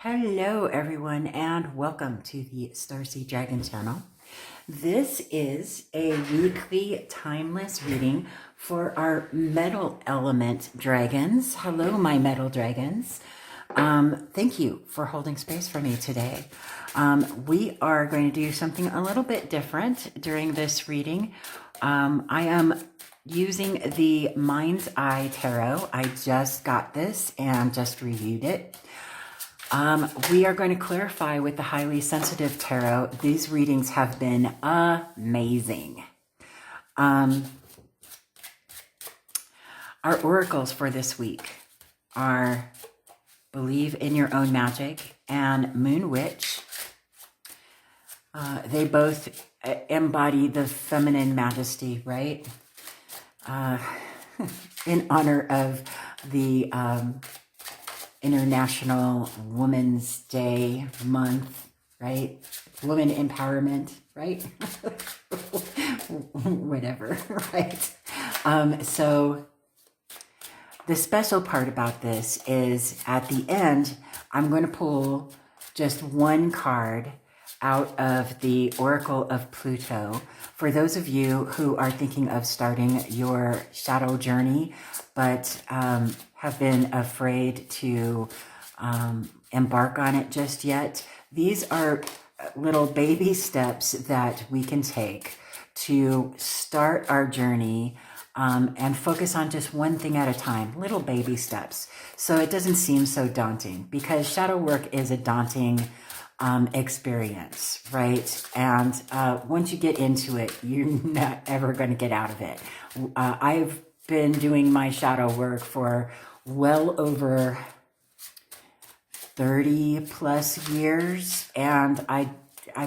Hello everyone and welcome to the Starseed Dragon channel. This is a weekly timeless reading for our metal element dragons. Hello my metal dragons. Thank you for holding space for me today. We are going to do something a little bit different during this reading. I am using the Mind's Eye Tarot. I just got this and just reviewed it. We are going to clarify with the highly sensitive tarot. These readings have been amazing. Our oracles for this week are Believe in Your Own Magic and Moon Witch. They both embody the feminine majesty, right? In honor of the International Women's Day month, right? Women empowerment, right? Whatever, right? So the special part about this is at the end, I'm going to pull just one card out of the Oracle of Pluto. For those of you who are thinking of starting your shadow journey, but have been afraid to embark on it just yet, these are little baby steps that we can take to start our journey and focus on just one thing at a time, little baby steps. So it doesn't seem so daunting, because shadow work is a daunting experience, right? And once you get into it, you're not ever going to get out of it. I've been doing my shadow work for well over 30 plus years, and I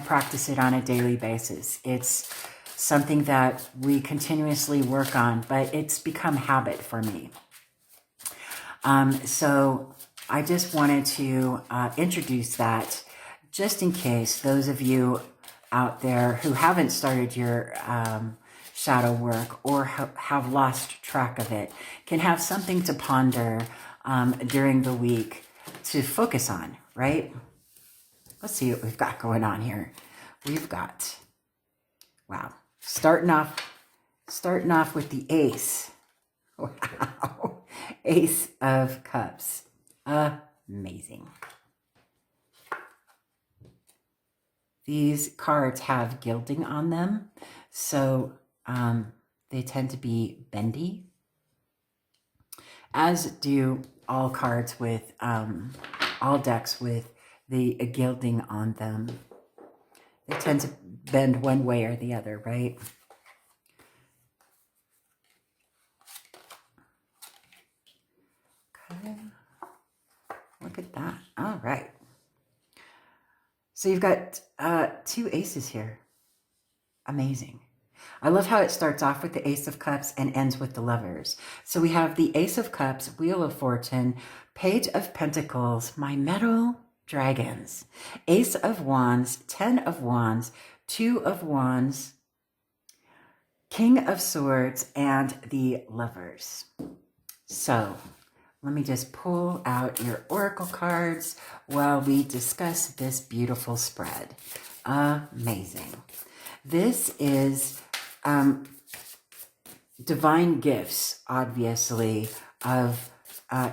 practice it on a daily basis. It's something that we continuously work on, but it's become habit for me. So I just wanted to introduce that, just in case those of you out there who haven't started your shadow work or have lost track of it can have something to ponder during the week to focus on, right? Let's see what we've got going on here. We've got, wow, starting off with the Ace. Wow, Ace of Cups. Amazing. These cards have gilding on them, so they tend to be bendy, as do all cards with, all decks with the gilding on them. They tend to bend one way or the other, right? Okay, look at that. All right. So you've got two aces here. Amazing. I love how it starts off with the Ace of Cups and ends with the Lovers. So we have the Ace of Cups, Wheel of Fortune, Page of Pentacles, my metal dragons, Ace of Wands, 10 of Wands, 2 of Wands, King of Swords, and the Lovers. So let me just pull out your oracle cards while we discuss this beautiful spread. Amazing. This is divine gifts, obviously, of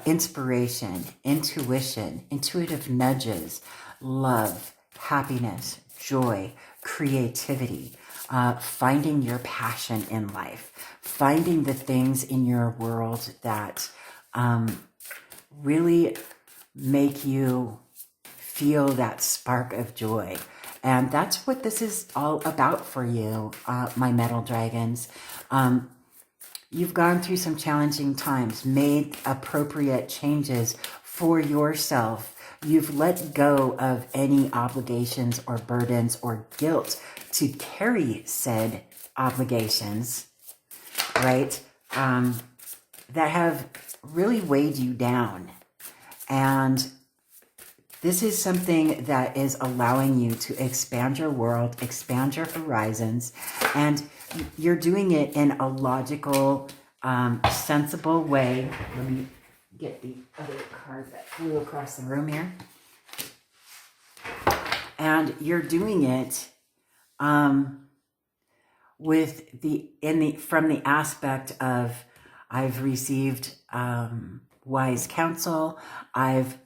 inspiration, intuition, intuitive nudges, love, happiness, joy, creativity, finding your passion in life, finding the things in your world that really make you feel that spark of joy. And that's what this is all about for you, my metal dragons. You've gone through some challenging times, made appropriate changes for yourself. You've let go of any obligations or burdens or guilt to carry said obligations, right? That have really weighed you down. And this is something that is allowing you to expand your world, expand your horizons, and you're doing it in a logical, sensible way. Let me get the other card that flew across the room here. And you're doing it from the aspect of, I've received wise counsel, I've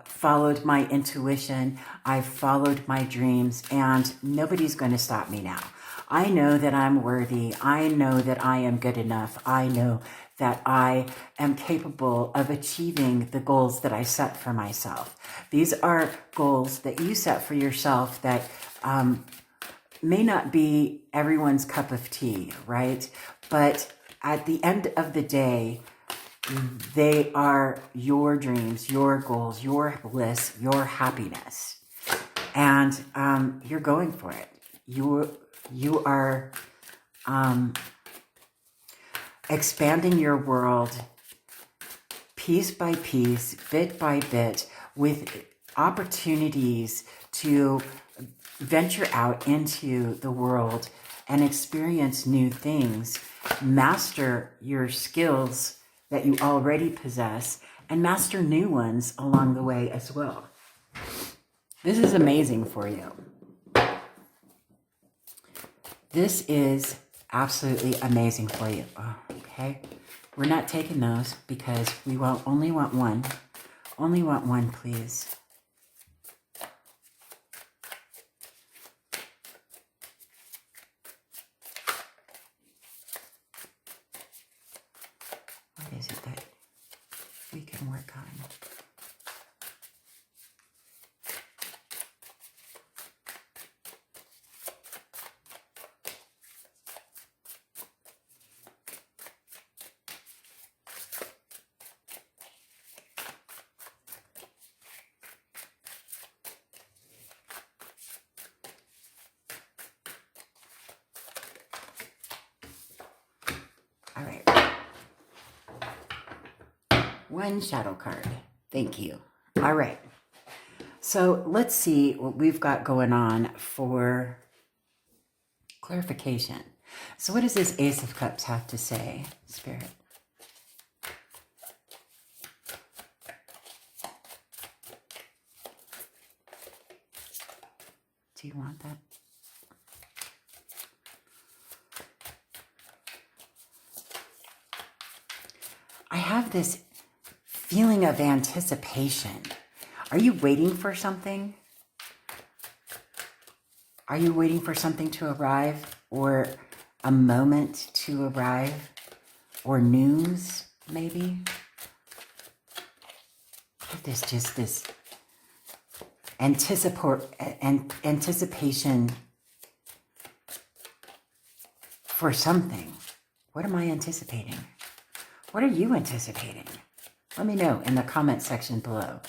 followed my intuition, I've followed my dreams, and nobody's going to stop me now. I know that I'm worthy. I know that I am good enough. I know that I am capable of achieving the goals that I set for myself. These are goals that you set for yourself that may not be everyone's cup of tea, right? But at the end of the day, they are your dreams, your goals, your bliss, your happiness. And you're going for it. You are expanding your world piece by piece, bit by bit, with opportunities to venture out into the world and experience new things, master your skills that you already possess, and master new ones along the way as well. This is amazing for you. This is absolutely amazing for you. Oh, okay. We're not taking those because we only want one. Only want one, please. What is it that we can work on? All right. One shadow card. Thank you. All right. So let's see what we've got going on for clarification. So what does this Ace of Cups have to say, Spirit? Do you want that? I have this feeling of anticipation. Are you waiting for something? Are you waiting for something to arrive, or a moment to arrive, or news, maybe? There's just this anticipation for something. What am I anticipating? What are you anticipating? Let me know in the comment section below.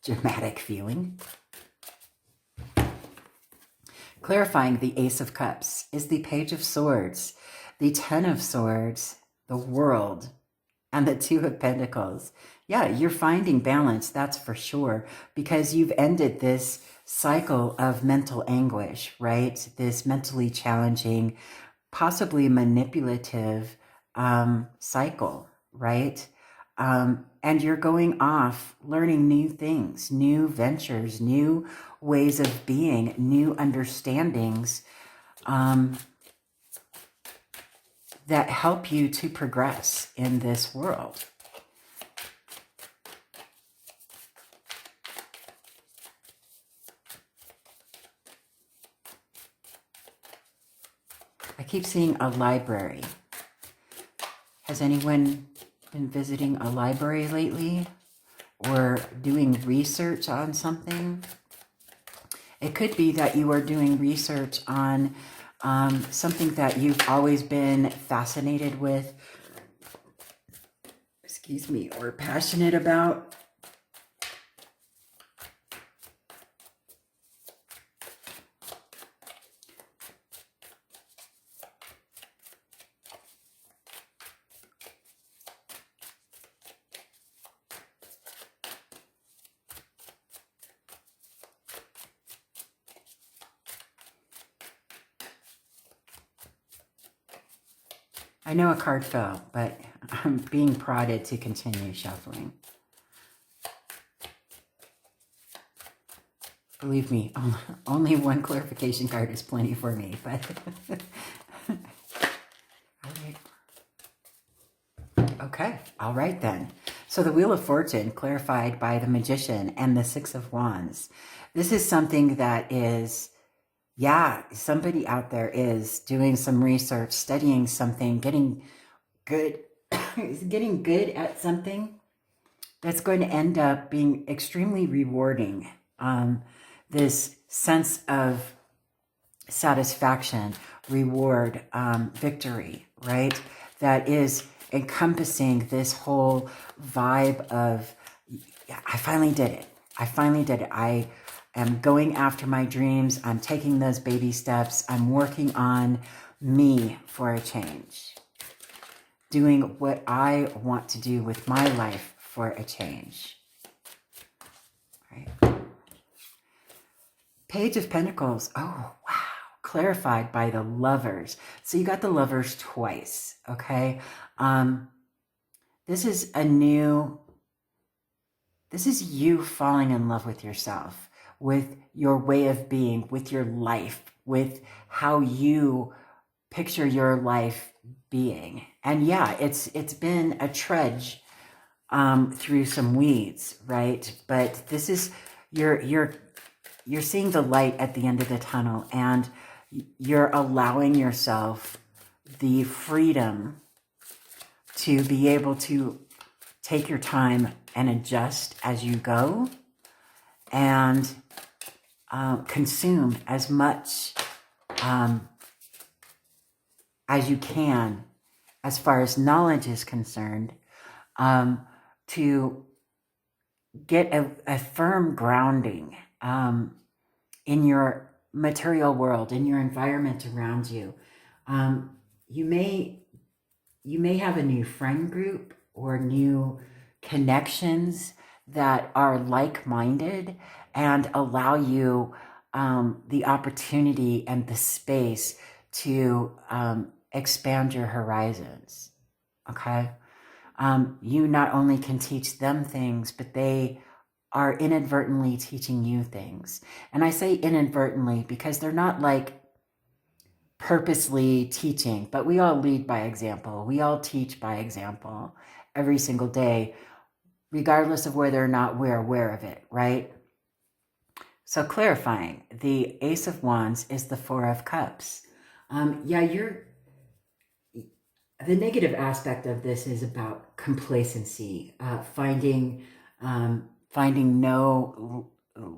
Dramatic feeling. Clarifying the Ace of Cups is the Page of Swords, the Ten of Swords, the World, and the Two of Pentacles. Yeah, you're finding balance, that's for sure, because you've ended this cycle of mental anguish, right? This mentally challenging, possibly manipulative cycle, right? And you're going off learning new things, new ventures, new ways of being, new understandings that help you to progress in this world. I keep seeing a library. Has anyone been visiting a library lately or doing research on something? It could be that you are doing research on something that you've always been fascinated with, or passionate about. I know a card fell, but I'm being prodded to continue shuffling. Believe me, only one clarification card is plenty for me, but all right. Okay, all right then. So the Wheel of Fortune clarified by the Magician and the Six of Wands. This is something that is, yeah, somebody out there is doing some research, studying something, getting good, getting good at something that's going to end up being extremely rewarding. This sense of satisfaction, reward, victory, right? That is encompassing this whole vibe of, I finally did it. I finally did it. I am going after my dreams. I'm taking those baby steps. I'm working on me for a change. Doing what I want to do with my life for a change. Right? Page of Pentacles. Oh, wow. Clarified by the Lovers. So you got the Lovers twice, okay? This is you falling in love with yourself, with your way of being, with your life, with how you picture your life being. And yeah, it's been a trudge through some weeds, right? But this is, you're seeing the light at the end of the tunnel, and you're allowing yourself the freedom to be able to take your time and adjust as you go, and consume as much as you can as far as knowledge is concerned, to get a firm grounding in your material world, in your environment around you. You may have a new friend group or new connections that are like-minded and allow you the opportunity and the space to expand your horizons, okay? You not only can teach them things, but they are inadvertently teaching you things. And I say inadvertently because they're not like purposely teaching, but we all lead by example. We all teach by example every single day, regardless of whether or not we're aware of it, right? So clarifying, the Ace of Wands is the Four of Cups. The negative aspect of this is about complacency, finding no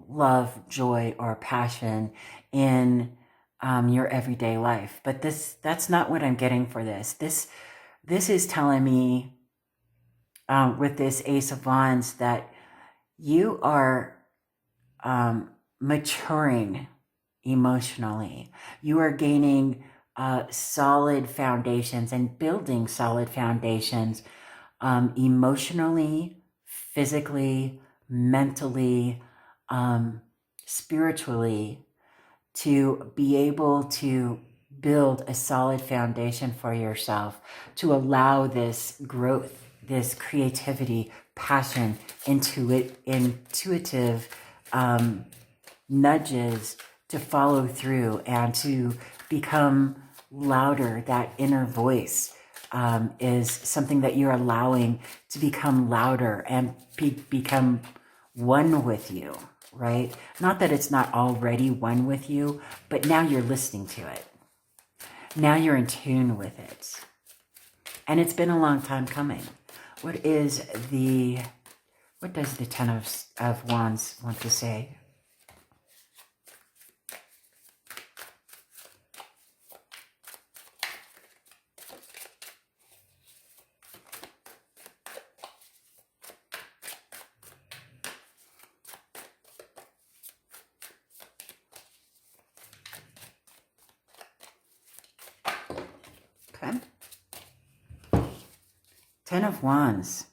love, joy, or passion in your everyday life. But that's not what I'm getting for this. This is telling me with this Ace of Wands that you are maturing emotionally. You are gaining solid foundations and building solid foundations emotionally, physically, mentally, spiritually, to be able to build a solid foundation for yourself, to allow this growth, this creativity, passion, intuitive nudges to follow through and to become louder. That inner voice is something that you're allowing to become louder and become one with you, right? Not that it's not already one with you, but now you're listening to it. Now you're in tune with it. And it's been a long time coming. What does the Ten of Wands want to say? Okay. Ten of Wands.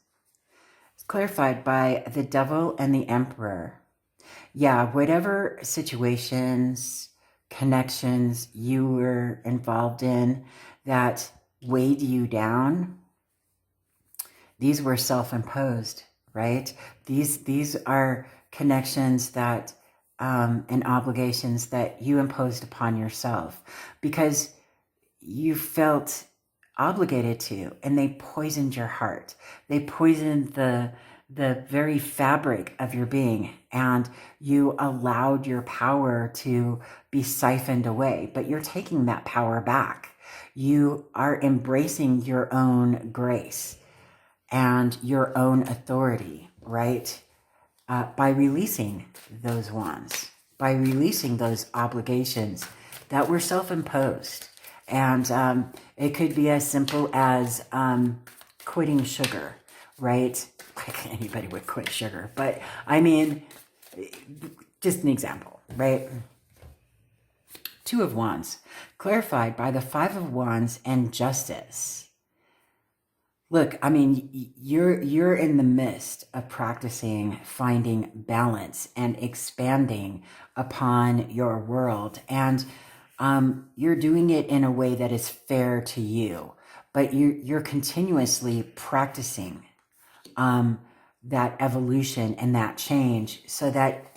It's clarified by the Devil and the Emperor. Yeah, whatever situations, connections you were involved in that weighed you down, these were self-imposed, right? These are connections that and obligations that you imposed upon yourself because you felt obligated to, and they poisoned your heart. They poisoned the very fabric of your being, and you allowed your power to be siphoned away. But you're taking that power back. You are embracing your own grace and your own authority, right? By releasing those wands, by releasing those obligations that were self-imposed. And it could be as simple as quitting sugar, right? Like anybody would quit sugar, but I mean, just an example, right? Two of Wands, clarified by the Five of Wands and Justice. Look, I mean, you're in the midst of practicing finding balance and expanding upon your world, and you're doing it in a way that is fair to you, but you're continuously practicing that evolution and that change so that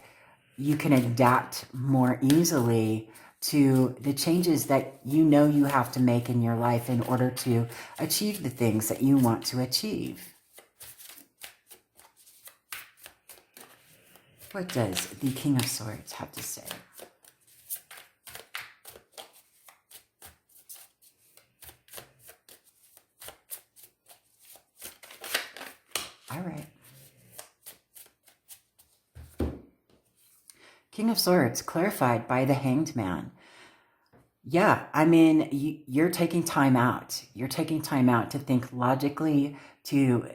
you can adapt more easily to the changes that you know you have to make in your life in order to achieve the things that you want to achieve. What does the King of Swords have to say? All right. King of Swords, clarified by the Hanged Man. Yeah, I mean, you're taking time out. You're taking time out to think logically, to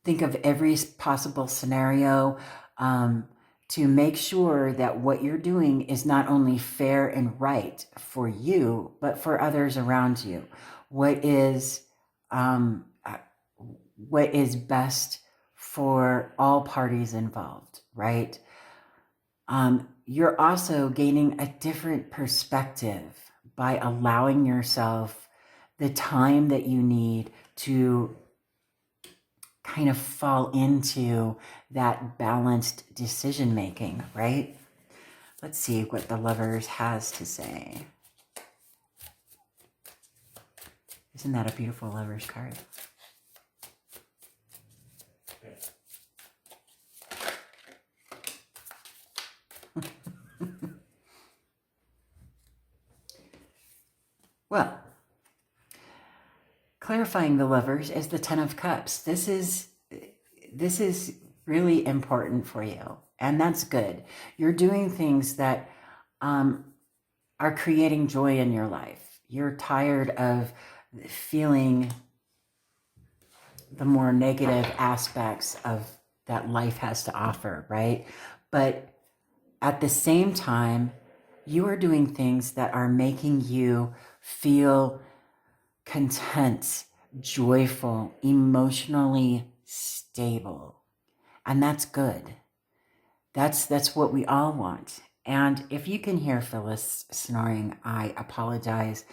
think of every possible scenario, to make sure that what you're doing is not only fair and right for you, but for others around you. What is best for all parties involved, right? You're also gaining a different perspective by allowing yourself the time that you need to kind of fall into that balanced decision making, right? Let's see what the Lovers has to say. Isn't that a beautiful Lovers card? Well, clarifying the Lovers is the Ten of Cups. This is really important for you, and that's good. You're doing things that are creating joy in your life. You're tired of feeling the more negative aspects of that life has to offer, right? But at the same time, you are doing things that are making you feel content, joyful, emotionally stable. And that's good. That's what we all want. And if you can hear Phyllis snoring, I apologize.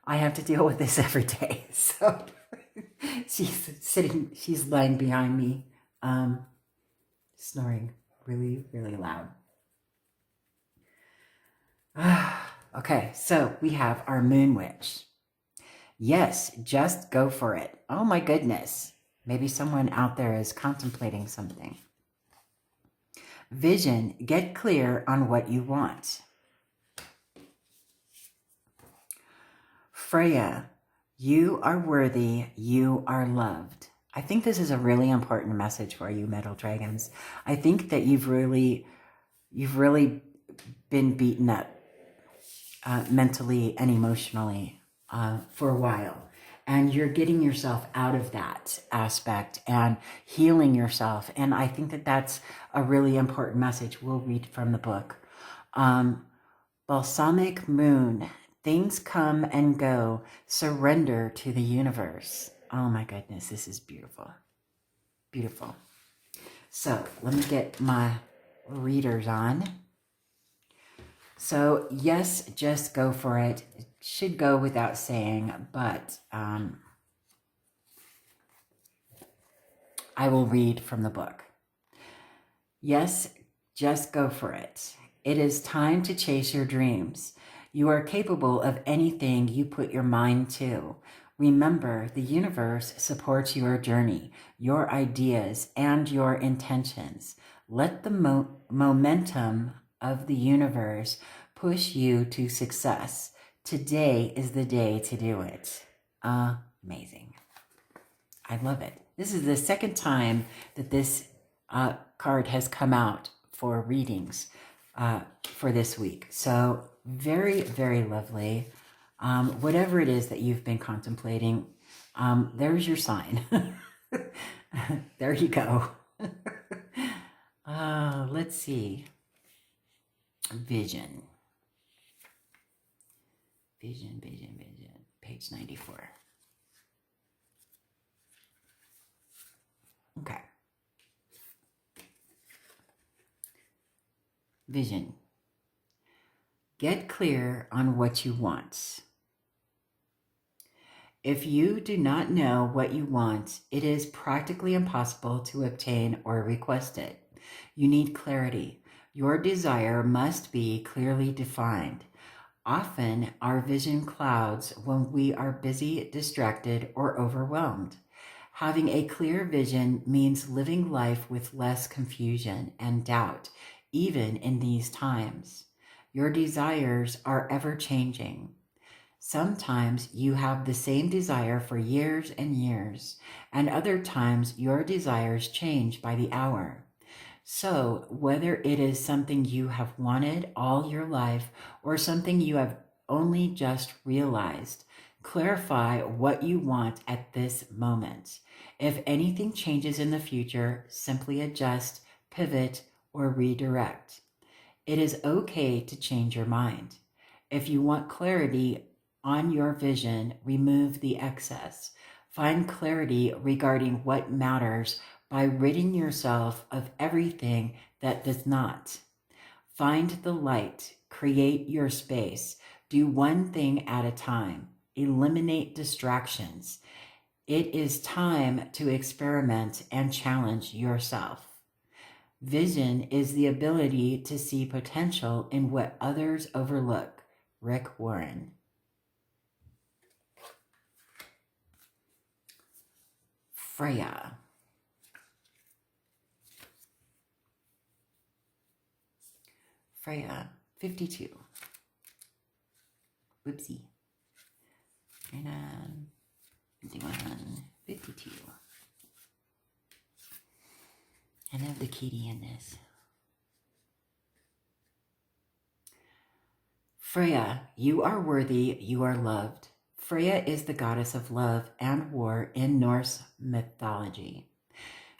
I have to deal with this every day. So she's lying behind me, snoring really, really loud. Okay, so we have our Moon Witch. Yes, just go for it. Oh my goodness. Maybe someone out there is contemplating something. Vision, get clear on what you want. Freya, you are worthy, you are loved. I think this is a really important message for you, Metal Dragons. I think that you've really been beaten up mentally and emotionally for a while. And you're getting yourself out of that aspect and healing yourself. And I think that that's a really important message. We'll read from the book. Balsamic Moon, things come and go. Surrender to the universe. Oh my goodness, this is beautiful. Beautiful. So let me get my readers on. So yes, just go for it. It should go without saying, but I will read from the book. Yes, Just go for it. It is time to chase your dreams. You are capable of anything you put your mind to. Remember, the universe supports your journey, your ideas, and your intentions. Let the momentum of the universe push you to success. Today is the day to do it. Amazing. I love it. This is the second time that this card has come out for readings for this week. So very, very lovely. Whatever it is that you've been contemplating, there's your sign. There you go. Let's see. Vision. Vision, vision, vision. Page 94. Okay. Vision. Get clear on what you want. If you do not know what you want, it is practically impossible to obtain or request it. You need clarity. Your desire must be clearly defined. Often, our vision clouds when we are busy, distracted, or overwhelmed. Having a clear vision means living life with less confusion and doubt, even in these times. Your desires are ever changing. Sometimes you have the same desire for years and years, and other times your desires change by the hour. So, whether it is something you have wanted all your life or something you have only just realized, clarify what you want at this moment. If anything changes in the future, simply adjust, pivot, or redirect. It is okay to change your mind. If you want clarity on your vision, remove the excess. Find clarity regarding what matters by ridding yourself of everything that does not. Find the light, create your space, do one thing at a time, eliminate distractions. It is time to experiment and challenge yourself. Vision is the ability to see potential in what others overlook. Rick Warren. Freya. Freya, 52. Whoopsie. And 51, 52. I love the kitty in this. Freya, you are worthy, you are loved. Freya is the goddess of love and war in Norse mythology.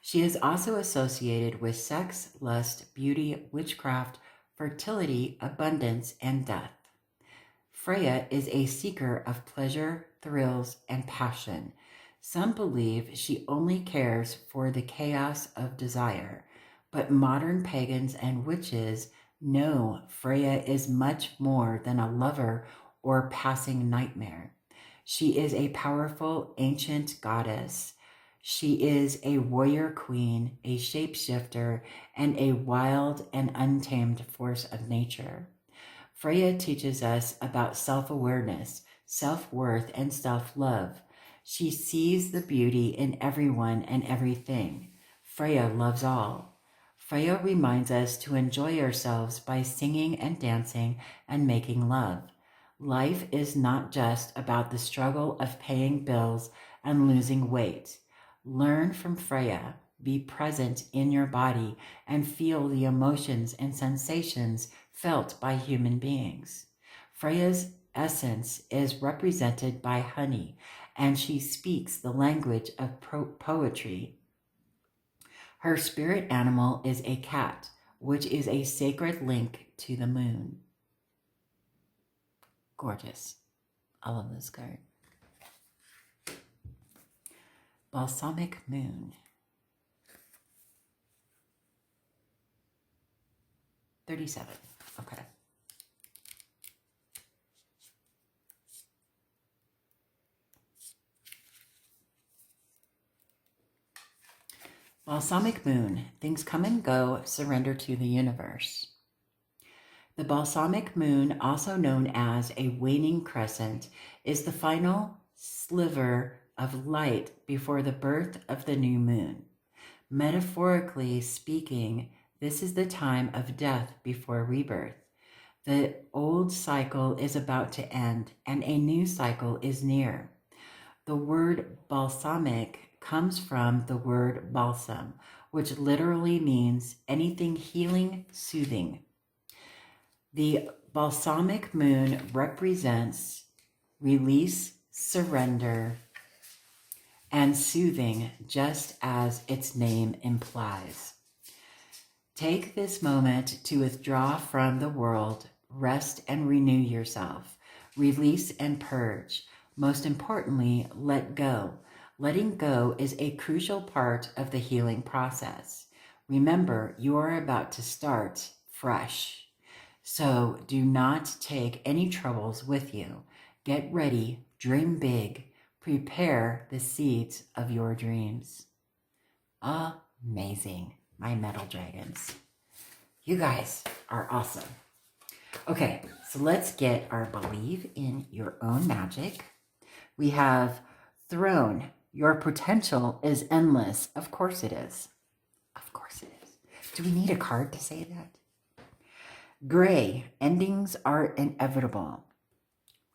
She is also associated with sex, lust, beauty, witchcraft, fertility, abundance, and death. Freya is a seeker of pleasure, thrills, and passion. Some believe she only cares for the chaos of desire, but modern pagans and witches know Freya is much more than a lover or passing nightmare. She is a powerful ancient goddess. She is a warrior queen, a shapeshifter, and a wild and untamed force of nature. Freya teaches us about self-awareness, self-worth, and self-love. She sees the beauty in everyone and everything. Freya loves all. Freya reminds us to enjoy ourselves by singing and dancing and making love. Life is not just about the struggle of paying bills and losing weight. Learn from Freya. Be present in your body and feel the emotions and sensations felt by human beings. Freya's essence is represented by honey, and she speaks the language of poetry. Her spirit animal is a cat, which is a sacred link to the moon. Gorgeous. I love this card. Balsamic Moon. 37. Okay. Balsamic moon, things come and go, surrender to the universe. The balsamic moon, also known as a waning crescent, is the final sliver of light before the birth of the new moon. Metaphorically speaking, this is the time of death before rebirth. The old cycle is about to end and a new cycle is near. The word balsamic comes from the word balsam, which literally means anything healing, soothing. The balsamic moon represents release, surrender, and soothing, just as its name implies. Take this moment to withdraw from the world, rest and renew yourself, release and purge. Most importantly, let go. Letting go is a crucial part of the healing process. Remember, you are about to start fresh. So do not take any troubles with you. Get ready, dream big, prepare the seeds of your dreams. Amazing, my metal dragons. You guys are awesome. Okay, so let's get our believe in your own magic. We have throne. Your potential is endless. Of course it is. Of course it is. Do we need a card to say that? Gray, endings are inevitable.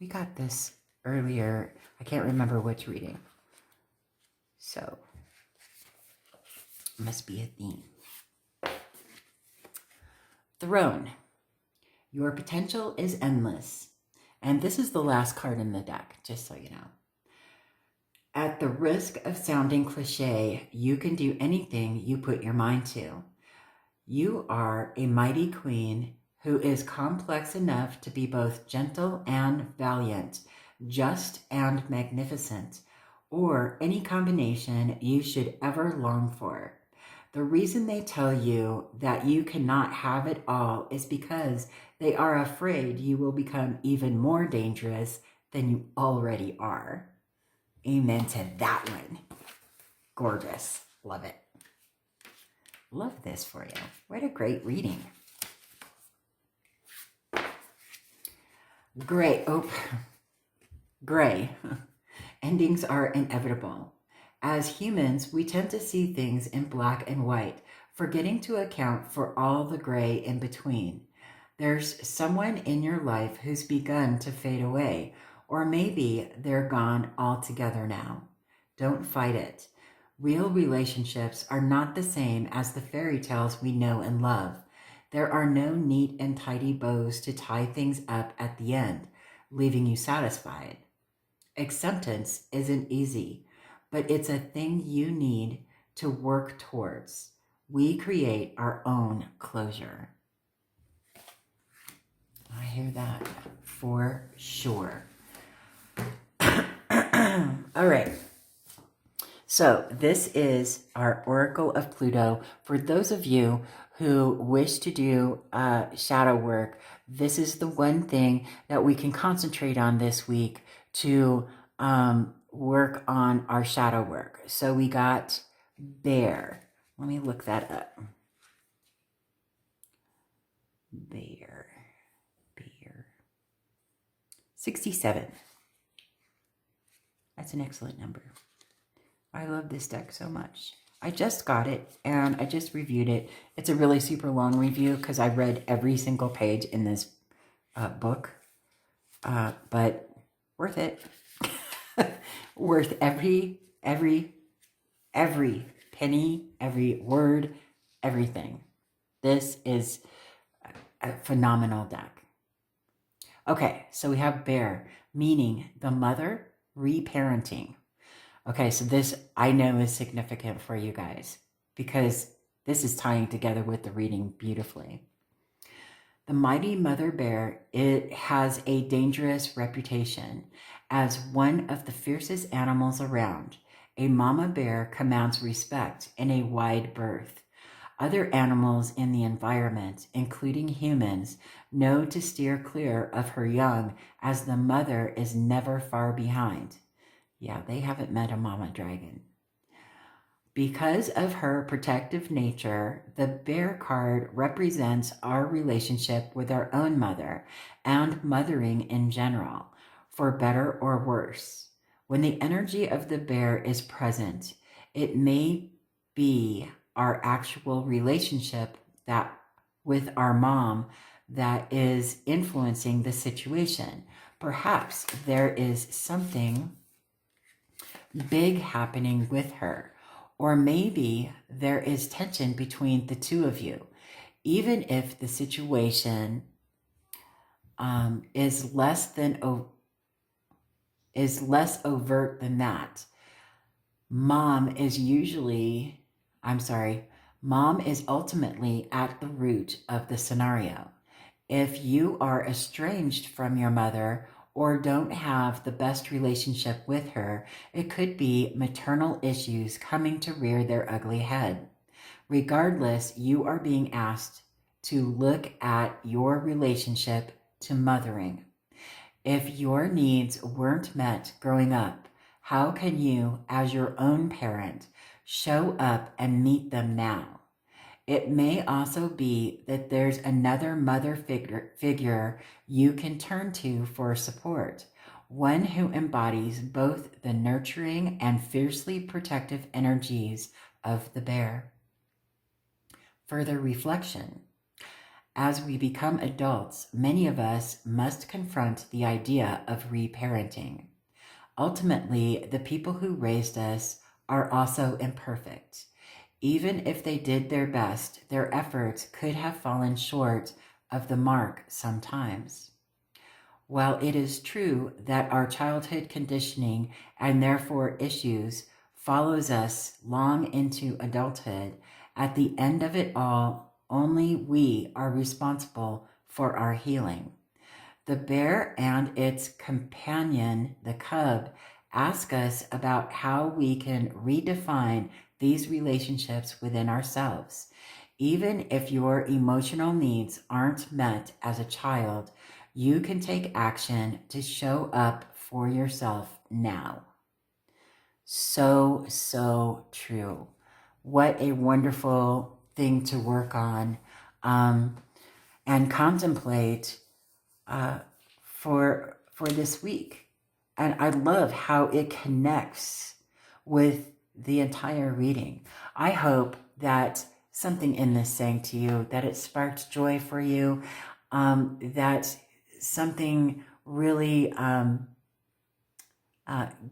We got this earlier. I can't remember which reading. So, must be a theme. Throne, your potential is endless. And this is the last card in the deck, just so you know. At the risk of sounding cliche, you can do anything you put your mind to. You are a mighty queen who is complex enough to be both gentle and valiant, just and magnificent, or any combination you should ever long for. The reason they tell you that you cannot have it all is because they are afraid you will become even more dangerous than you already are. Amen to that one. Gorgeous. Love it. Love this for you. What a great reading. Gray. Oh, gray. Endings are inevitable. As humans, we tend to see things in black and white, forgetting to account for all the gray in between. There's someone in your life who's begun to fade away, or maybe they're gone altogether now. Don't fight it. Real relationships are not the same as the fairy tales we know and love. There are no neat and tidy bows to tie things up at the end, leaving you satisfied. Acceptance isn't easy, but it's a thing you need to work towards. We create our own closure. I hear that for sure. All right. So this is our Oracle of Pluto. For those of you who wish to do shadow work, this is the one thing that we can concentrate on this week to work on our shadow work. So we got bear. Let me look that up. Bear. 67. That's an excellent number. I love this deck so much. I just got it and I just reviewed it. It's a really super long review because I read every single page in this book, but worth it. Worth every penny, every word, everything. This is a phenomenal deck. Okay, so we have bear, meaning the mother reparenting. Okay, so this I know is significant for you guys because this is tying together with the reading beautifully. The mighty mother bear, it has a dangerous reputation as one of the fiercest animals around. A mama bear commands respect in a wide berth. Other animals in the environment, including humans, know to steer clear of her young as the mother is never far behind. Yeah, they haven't met a mama dragon. Because of her protective nature, the bear card represents our relationship with our own mother and mothering in general, for better or worse. When the energy of the bear is present, it may be our actual relationship that with our mom that is influencing the situation. Perhaps there is something big happening with her. Or maybe there is tension between the two of you. Even if the situation is less overt than that, mom is ultimately at the root of the scenario. If you are estranged from your mother or don't have the best relationship with her, it could be maternal issues coming to rear their ugly head. Regardless, you are being asked to look at your relationship to mothering. If your needs weren't met growing up, how can you, as your own parent, show up and meet them now? It may also be that there's another mother figure you can turn to for support, one who embodies both the nurturing and fiercely protective energies of the bear. Further reflection. As we become adults, many of us must confront the idea of reparenting. Ultimately, the people who raised us are also imperfect. Even if they did their best, their efforts could have fallen short of the mark sometimes. While it is true that our childhood conditioning and therefore issues follows us long into adulthood, at the end of it all, only we are responsible for our healing. The bear and its companion, the cub, ask us about how we can redefine these relationships within ourselves. Even if your emotional needs aren't met as a child, you can take action to show up for yourself now. So true. What a wonderful thing to work on and contemplate for this week. And I love how it connects with the entire reading. I hope that something in this sang to you, that it sparked joy for you, that something really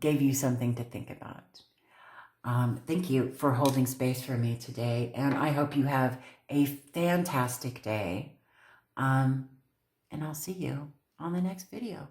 gave you something to think about. Thank you for holding space for me today, and I hope you have a fantastic day. And I'll see you on the next video.